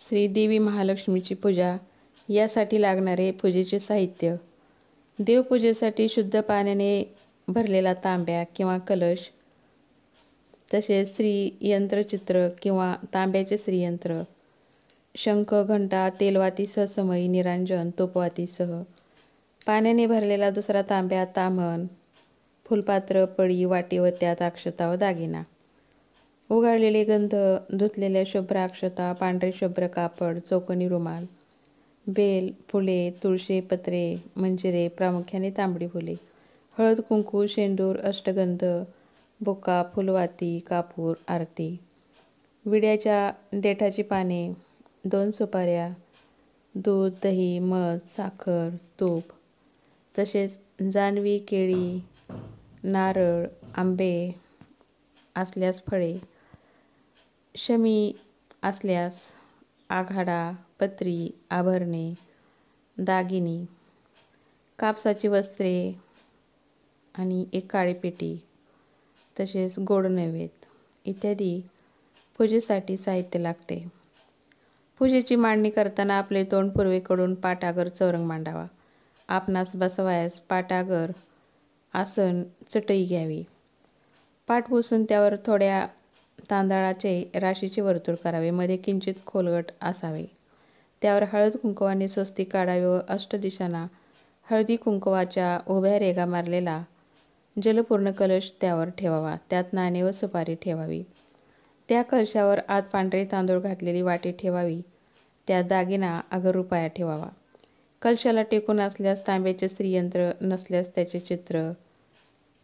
श्रीदेवी महालक्ष्मीची पूजा यासाठी लागणारे पूजेचे साहित्य. देवपूजेसाठी शुद्ध पाण्याने भरलेला तांब्या किंवा कलश, तसेच श्रीयंत्रचित्र किंवा तांब्याचे श्रीयंत्र, शंख, घंटा, तेलवातीसह समई, निरांजन, तूपवातीसह, पाण्याने भरलेला दुसरा तांब्या, ताम्हण, फुलपात्र, पळी, वाटी व त्यात अक्षता व दागिना, उगाळलेले गंध, धुतलेल्या शुभ्र अक्षता, पांढरे शुभ्र कापड, चौकोनी रुमाल, बेल, फुले, तुळशी पत्रे, मंजिरे, प्रामुख्याने तांबडी फुले, हळद, कुंकू, शेंदूर, अष्टगंध, बुका, फुलवाती, कापूर, आरती, विड्याच्या देठाची पाने, 2 सुपाऱ्या, दूध, दही, मध, साखर, तूप, तसेच जानवी, केळी, नारळ, आंबे असल्यास फळे, शमी असल्यास आघाडा, पत्री, आभरणे, दागिनी, कापसाची वस्त्रे आणि एक काळी पेटी, तसेच गोड नैवेद्य इत्यादी पूजेसाठी साहित्य लागते. पूजेची मांडणी करताना आपले तोंड पूर्वेकडून पाटागर चौरंग मांडावा. आपणास बसवायस पाटागर आसन चटई घ्यावी. पाट पुसून त्यावर थोड्या तांदळाचे राशीचे वर्तुळ करावे. मध्ये किंचित खोलगट असावे. त्यावर हळद कुंकवाने स्वस्तिक काढावे व अष्टदिशांना हळदी कुंकवाच्या उभ्या रेघा मारलेला जलपूर्ण कलश त्यावर ठेवावा. त्यात नाणे व सुपारी ठेवावी. त्या कलशावर आत पांढरे तांदूळ घातलेली वाटी ठेवावी. त्यात दागिना अगर रुपया ठेवावा. कलशाला टेकून असल्यास तांब्याचे श्रीयंत्र, नसल्यास त्याचे चित्र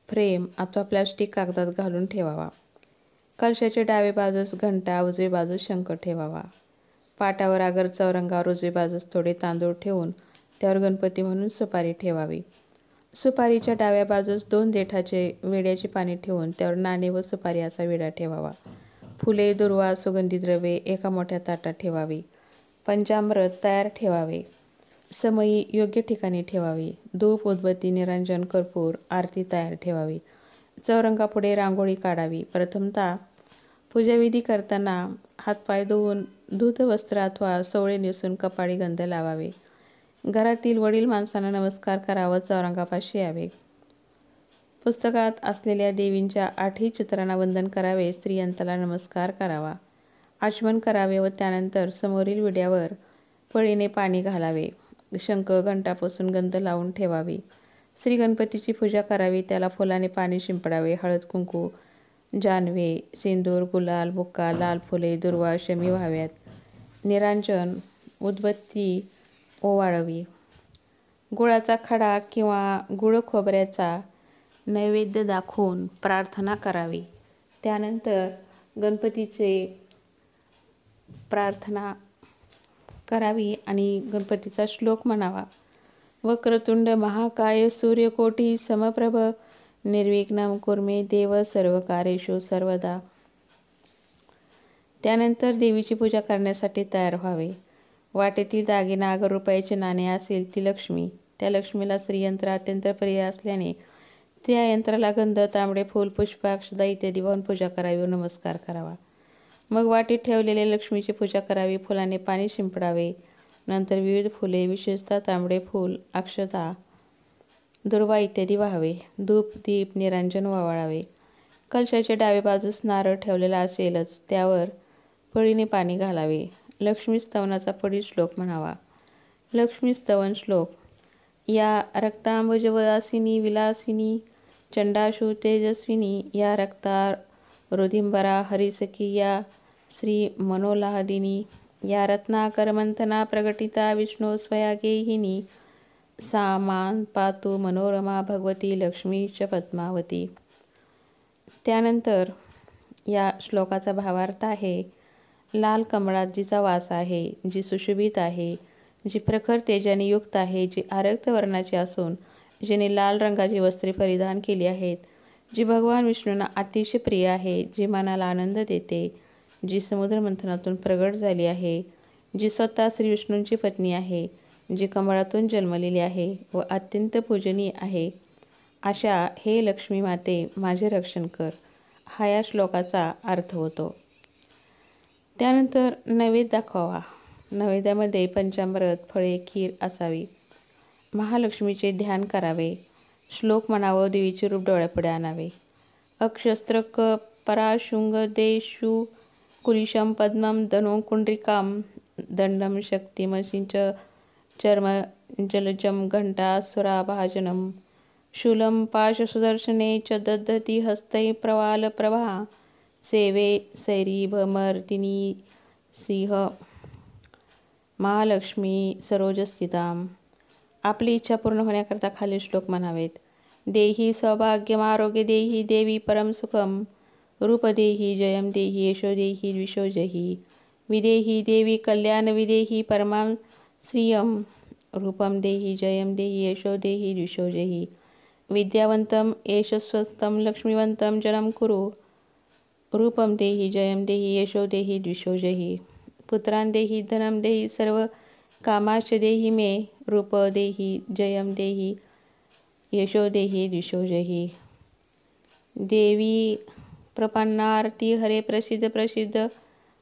फ्रेम अथवा प्लास्टिक कागदात घालून ठेवावा. कलशाच्या डावे बाजूस घंटा, उजवे बाजूस शंख ठेवावा. पाटावर अगर चौरंगावर उजवे बाजूस थोडे तांदूळ ठेवून त्यावर गणपती म्हणून सुपारी ठेवावी. सुपारीच्या डाव्या बाजूस 2 देठाचे विड्याची पाने ठेवून त्यावर नाणे व सुपारी असा विडा ठेवावा. फुले, दुर्वा, सुगंधी द्रव्ये एका मोठ्या ताटात ठेवावी. पंचामृत तयार ठेवावे. समई योग्य ठिकाणी ठेवावी. धूप, उदबत्ती, निरांजन, कर्पूर, आरती तयार ठेवावी. चौरंगापुढे रांगोळी काढावी. प्रथमतः पूजाविधी करताना हातपाय धुवून धूत वस्त्र अथवा सोवळे नेसून कपाळी गंध लावावे. घरातील वडील माणसांना नमस्कार करावा. चौरंगापाशी यावे. पुस्तकात असलेल्या देवींच्या 8ही चित्रांना वंदन करावे. स्त्रियंताला नमस्कार करावा. आचमन करावे व त्यानंतर समोरील विड्यावर पळीने पाणी घालावे. शंख, घंटा पुसून गंध लावून ठेवावी. श्री गणपतीची पूजा करावी. त्याला फुलाने पाणी शिंपडावे. हळद, कुंकू, जानवे, सिंदूर, गुलाल, बुक्का, लाल फुले, दुर्वा, शमी व्हाव्यात. निरांजन, उदबत्ती ओवाळावी. गुळाचा खडा किंवा गुळ खोबऱ्याचा नैवेद्य दाखवून प्रार्थना करावी. त्यानंतर गणपतीचे प्रार्थना करावी आणि गणपतीचा श्लोक म्हणावा. वक्रतुंड महाकाय सूर्यकोटी समप्रभ निर्विघ्नं कुर्मे देव सर्वकार्येषु सर्वदा. त्यानंतर देवीची पूजा करण्यासाठी तयार व्हावे. वाटेतील दागिना अगर रुपयाचे नाणे असेल ती लक्ष्मी. त्या लक्ष्मीला श्रीयंत्र अत्यंत प्रिय असल्याने त्या यंत्राला गंध, तांबडे फूल, पुष्प, अक्षता इत्यादी वाहून पूजा करावी व नमस्कार करावा. मग वाटीत ठेवलेल्या लक्ष्मीची पूजा करावी. फुलाने पाणी शिंपडावे. नंतर विविध फुले, विशेषतः तांबडे फूल, अक्षता, दुर्वा इत्यादी व्हावे. धूप, दीप, निरांजन ओवाळावे. कलशाच्या डाव्या बाजूस नारळ ठेवलेला असेलच त्यावर पळीने पाणी घालावे. लक्ष्मी स्तवनाचा पुढील श्लोक म्हणावा. लक्ष्मी स्तवन श्लोक. या रक्तांबुजवासिनी विलासिनी चंडाशु तेजस्विनी या रक्ता रुधिंबरा हरिसखी या श्री मनोल्लादिनी या रत्नाकरमंथना प्रगटिता विष्णू स्वयागेहिनी सा मां पातु मनोरमा भगवती लक्ष्मी च पद्मावती. त्यानंतर या श्लोकाचा भावार्थ आहे. लाल कमळात जिचा वास आहे, जी सुशोभित आहे, जी प्रखर तेजाने युक्त आहे, जी आरक्त वर्णाची असून जिने लाल रंगाची वस्त्रे परिधान केली आहेत, जी भगवान विष्णूंना अतिशय प्रिय आहे, जी मनाला आनंद देते, जी समुद्र मंथनातून प्रगट झाली आहे, जी स्वतः श्री विष्णूंची पत्नी आहे, जी कमळातून जन्मलेली आहे व अत्यंत पूजनीय आहे, अशा हे लक्ष्मी माते माझे रक्षण कर, हा या श्लोकाचा अर्थ होतो. त्यानंतर नैवेद्य दाखवावा. नैवेद्यामध्ये पंचामृत, फळे, खीर असावी. महालक्ष्मीचे ध्यान करावे. श्लोक म्हणावं. देवीचे रूप डोळ्यापुढे आणावे. अक्षस्त्रक पराशुंग देशु कुलिशं पद्मं धनुं कुंड्रिकां दंडं शक्तिमसिंच चर्म जलजं घंटासुराभाजनं शूलं पाशसुदर्शने च दधती हस्तै प्रवालप्रभा सेवे सैरीभमर्दिनी सिंह महालक्ष्मी सरोजस्थिताम्. आपली इच्छा पूर्ण होण्याकरता खालील श्लोक म्हणावेत. देही सौभाग्यमारोग्य देही देवी परम सुखम रूप देही जयम देही यशो देही द्विषोजही विदेही देवी कल्याण विदेही परमां श्रियम रूपम देही जयम देही यशो देही द्विषोजही विद्यावंतम यशस्वस्तं लक्ष्मीवंतं जनं कुरु रूपम देही जयम देही यशो देही द्विषोजही पुत्रां देही धनं देही सर्व कामाच देही मे रूप देही जयम देही यशो देही द्विषोजही देवी प्रपन्नार्ती हरे प्रसिद्ध प्रसिद्ध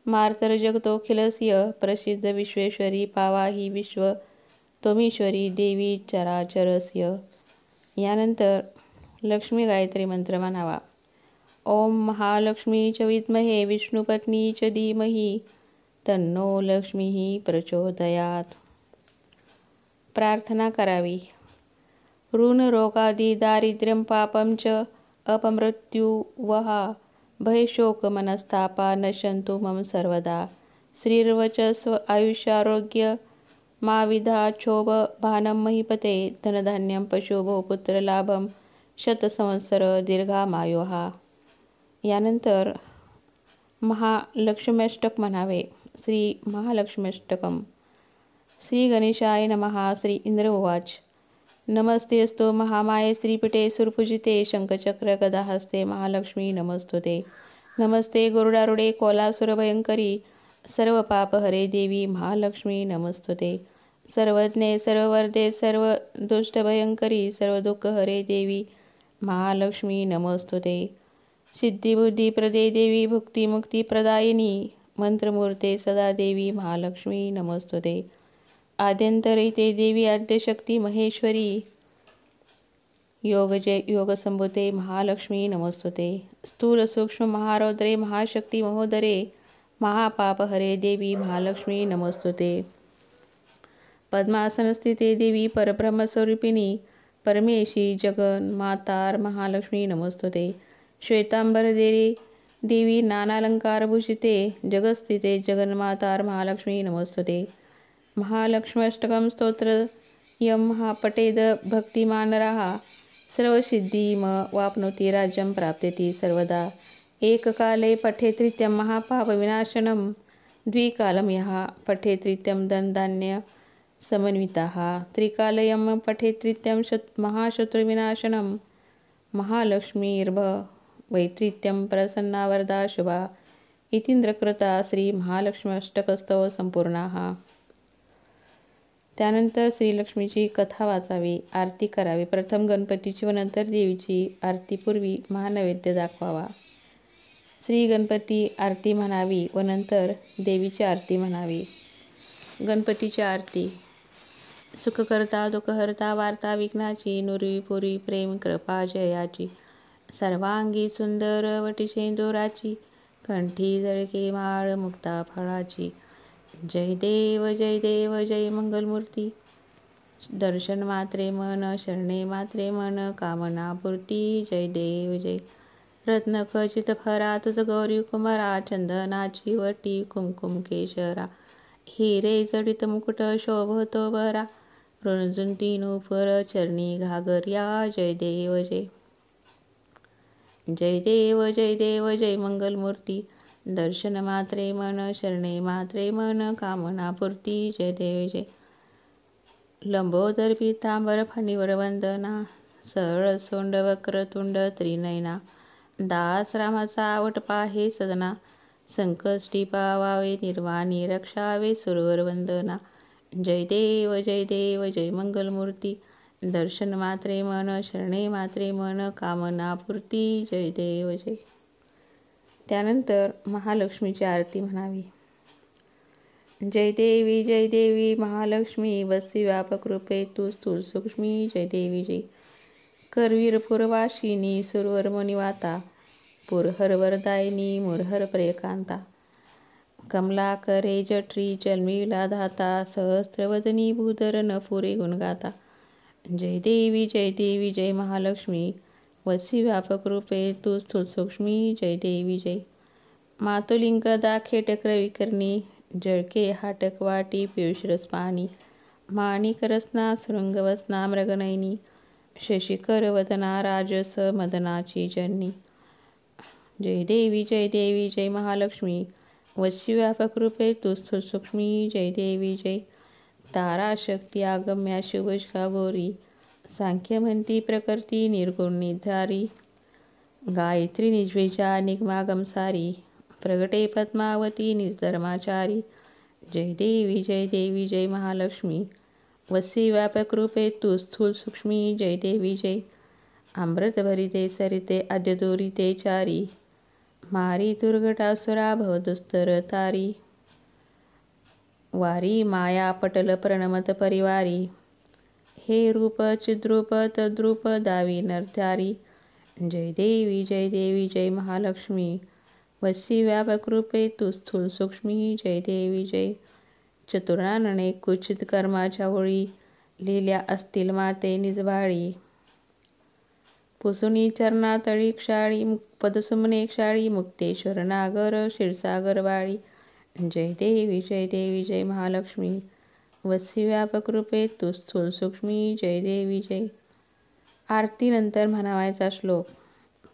मार्तर जगतोखिलस्य प्रसिद्ध विश्वेश्वरी पावाही विश्व तोमीश्वरी देवी चराचरस्य. यानंतर लक्ष्मी गायत्री मंत्र म्हणावा. ओम महालक्ष्मी च विद्महे विष्णुपत्नी च धीमहि तन्नो लक्ष्मीः प्रचोदयात्. प्रार्थना करावी. ऋण रोगादि दारिद्र्यं पापं च अपमृत्युवहा भयशोक मनस्तापा नश्यन्तु मम सर्वदा. श्रीर्वचस्व आयुष्यारोग्य माविधा क्षोभ भानं महीपते धनधान्यं पशुभो पुत्रलाभं शतसंवत्सर दीर्घामायोः. यानंतर महालक्ष्म्यष्टक म्हणावे. श्री महालक्ष्म्यष्टकम्. श्री गणेशाय नमः. श्री इंद्र उवाच. नमस्तेस्तु महामाये श्रीपीठे सुरपूजिते शंखचक्र गदाहस्ते महालक्ष्मी नमस्तुते. नमस्ते गरुडारूढे कोलासुरभयंकरी सर्वपापहरे देवी महालक्ष्मी नमस्तुते. सर्वज्ञे सर्ववर्धे सर्वदुष्टभयंकरी सर्वदुःखहरे देवी महालक्ष्मी नमस्तुते. सिद्धिबुद्धिप्रदे देवी भुक्तिमुक्तिप्रदायिनी मंत्रमूर्ते सदा देवी महालक्ष्मी नमस्तुते. आद्यंतरहिते देवी आद्यशक्ती महेश्वरी योगसंभूते महालक्ष्मी नमस्तुते. स्थूल सूक्ष्म महारौद्रे महाशक्ती महोदरे महापापहरे देवी महालक्ष्मी नमस्तुते. पद्मासनस्थिते देवी परब्रह्मस्वरूपिणी परमेशी जगन्मातार महालक्ष्मी नमस्तुते. श्वेतांबरधरे देवी नानालंकारभूषिते जगस्थिते जगन्मातार महालक्ष्मी नमस्तुते. महालक्ष्म्यष्टकं स्तोत्र यं पठेद भक्तिमानराः सर्वसिद्धिम वाप्नोति राज्यं प्राप्यति सर्वदा. एककाले पठेत् नित्यं महापापविनाशनं द्विकालं यः पठेत् नित्यं धनधान्य समन्विताः त्रिकालयं पठेत् नित्यं महाशत्रुविनाशनं महालक्ष्मीर्भवैत्रित्यं प्रसन्ना वरदा शुभा. इतींद्रकृता श्री महालक्ष्म्यष्टकस्तव संपूर्णाः. त्यानंतर श्रीलक्ष्मीची कथा वाचावी. आरती करावी. प्रथम गणपतीची व नंतर देवीची आरतीपूर्वी महानैवेद्य दाखवावा. श्री गणपती आरती म्हणावी व नंतर देवीची आरती म्हणावी. गणपतीची आरती. सुखकर्ता दुःखहर्ता वार्ता विघ्नाची नुरीपुरी प्रेम कृपा जयाची सर्वांगी सुंदर वटीशेंदुराची कंठी जळके माळ मुक्ता फळाची. जय देव जय देव जय मंगलमूर्ती. दर्शन मात्रे मन शरणे मात्रे मन कामनापूर्ती. जय देव जय. रत्न खचित फरा तुझ गौरी कुमारा चंदनाची वटी कुमकुम केशरा हिरे जडित मुकुट शोभतो बरा ऋणजुंटी नूपुर चरणी घागर्या. जय देव जय. जय देव जय देव जय मंगलमूर्ती. दर्शन मात्रे मन शरणे मात्रे मन कामनापूर्ती. जय देव जय. लंबोदर पीतांबर फणीवर वंदना सरळ सोंड वक्रतुंड त्रिनयना दास रामाचा आवट पाहे सदना संकष्टी पावावे निर्वाणी रक्षावे सुरवर वंदना. जय देव जय देव जय मंगलमूर्ती. दर्शन मात्रे मन शरणे मात्रे मन कामनापूर्ती. जय देव जय. त्यानंतर महालक्ष्मीची आरती म्हणावी. जय देवी महालक्ष्मी वसी व्यापकृपे तू स्थूल सूक्ष्मी जय देवी जय. करवीर पुरवाशिनी सुरवर मुनिवाता पुरहर वरदायिनी मुरहर प्रियकांता. कमलाकरे जठी जन्मिला धाता सहस्त्रवदनी भूधर न पुरे गुणगाता. जय देवी जय महालक्ष्मी वसी व्यापकृपे तू स्थूल सूक्ष्मी जय देवी जय. मातुलिंग दाखे टक्रविकर्णी जळके हाटक वाटी पियुषरस पाणी. माणिक रसना शृंगवसना मृगनयनी शशिकर वदना राजस मदनाची जननी. जय देवी जय महालक्ष्मी वशी व्यापकृपे तू स्थूल सूक्ष्मी जय देवी जय. तारा शक्ती आगम्या शुभशा गौरी सांख्य म्हणती प्रकृती निर्गुण निधारी. गायत्री निजवेजा निगमागमसारी प्रगटे पद्मावती निजधर्माचारी. जय देवी जय महालक्ष्मी वसी व्यापकृपे तू स्थूल सूक्ष्मी जय देवी जय. अमृत भरिते सरिते आद्य दोरिते चारी मारी दुर्घटासुरा भवदुस्तर तारी. वारी माया पटल प्रणमत परिवारी हे रूप चिद्रूप तद्रूप दावी नरधारी. जय देवी जय महालक्ष्मी वसी व्यापकृपे तू स्थूल सूक्ष्मी जय देवी जय. चतुरानने कुचित कर्माच्या होळी लिहिल्या असतील माते निजबाळी. पुसुनी चरणातळी क्षाळी पदसुमने क्षाळी मुक्तेश्वर नागर क्षीरसागर वाळी. जय देवी जय महालक्ष्मी वसी व्यापकृपे तू स्थूल सूक्ष्मी जय देवी जय. आरतीनंतर म्हणावायचा श्लोक.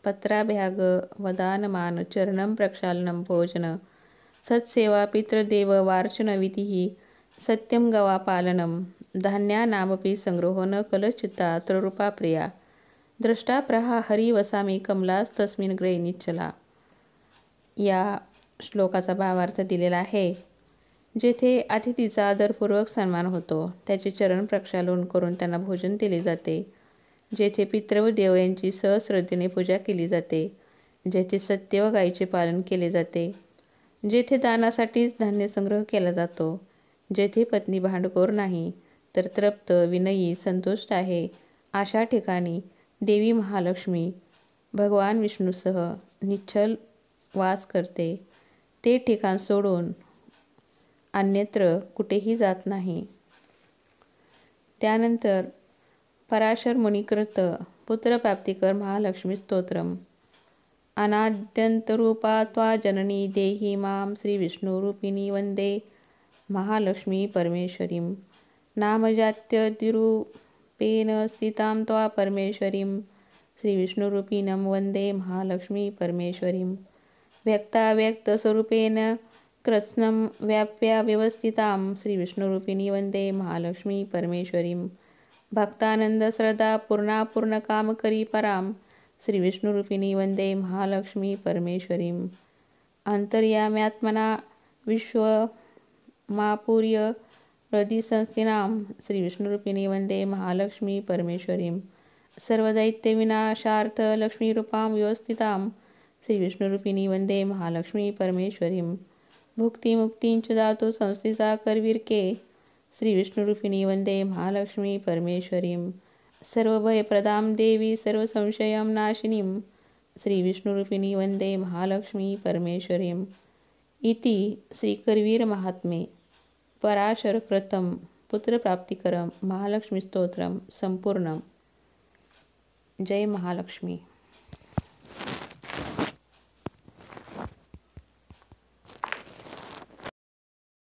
पत्राभ्याग वदानमान चरणं प्रक्षालनं भोजन सत्सेवा पितृदेव वार्चन विधिः सत्यं गवापालनं. धान्यानामपि संग्रहो न कलचित्ता त्रिरूपा प्रिया द्रष्टा प्रहा हरी वसामी कमलास्तस्मिन् ग्रहे निश्चला. या श्लोकाचा भावार्थ दिलेला आहे. जेथे अतिथीचा आदरपूर्वक सन्मान होतो, त्याचे चरण प्रक्षालन करून त्यांना भोजन दिले जाते. जेथे पितृ व देव यांची सहश्रद्धेने पूजा केली जाते. जेथे सत्य व गायीचे पालन केले जाते. जेथे दानासाठीच धान्य संग्रह केला जातो. जेथे पत्नी भांडखोर नाही तर तृप्त विनयी संतुष्ट आहे, अशा ठिकाणी देवी महालक्ष्मी भगवान विष्णूसह निश्चल वास करते. ते ठिकाण सोडून अन्यत्र कुठेही जात नाही. त्यानंतर पराशर मुनिकृत पुत्रप्राप्तिकर महालक्ष्मी स्तोत्रम. अनाद्यंतरूपा त्वा जननी देहि मां श्रीविष्णुरूपिणी वंदे महालक्ष्मी परमेश्वरीं. नामजात्यतिरूपेण स्थितां त्वा परमेश्वरीं श्रीविष्णुरूपिणं वंदे महालक्ष्मी परमेश्वरीं. व्यक्ताव्यक्तस्वरूपेण कृत्स्नं व्याप्य व्यवस्थितां श्रीविष्णुरूपिणी वंदे महालक्ष्मी परमेश्वरीं. भक्तानंदश्रद्धा पूर्णापूर्णकामकरी परां श्रीविष्णुरूपिणी वंदे महालक्ष्मी परमेश्वरीं. अंतर्याम्यात्मना विश्वमापूर्य हृदिसंस्थितां श्रीविष्णुरूपिणी वंदे महालक्ष्मी परमेश्वरीं. सर्वदैत्यविनाशार्थ लक्ष्मीरूपां व्यवस्थितां श्रीविष्णुरूपिणी वंदे महालक्ष्मी परमेश्वरीं. भुक्तिमुक्तींच दातु संस्थिता करवीरके श्रीविष्णुरूपिणी वंदे महालक्ष्मी परमेश्वरीं. सर्वभयप्रदां देवी सर्वसंशयं नाशिनीं श्रीविष्णुरूपिणी वंदे महालक्ष्मी परमेश्वरीं. इति श्रीकरवीरमाहात्म्ये पराशरकृतं पुत्रप्राप्तिकरं महालक्ष्मीस्तोत्रं संपूर्णं. जय महालक्ष्मी.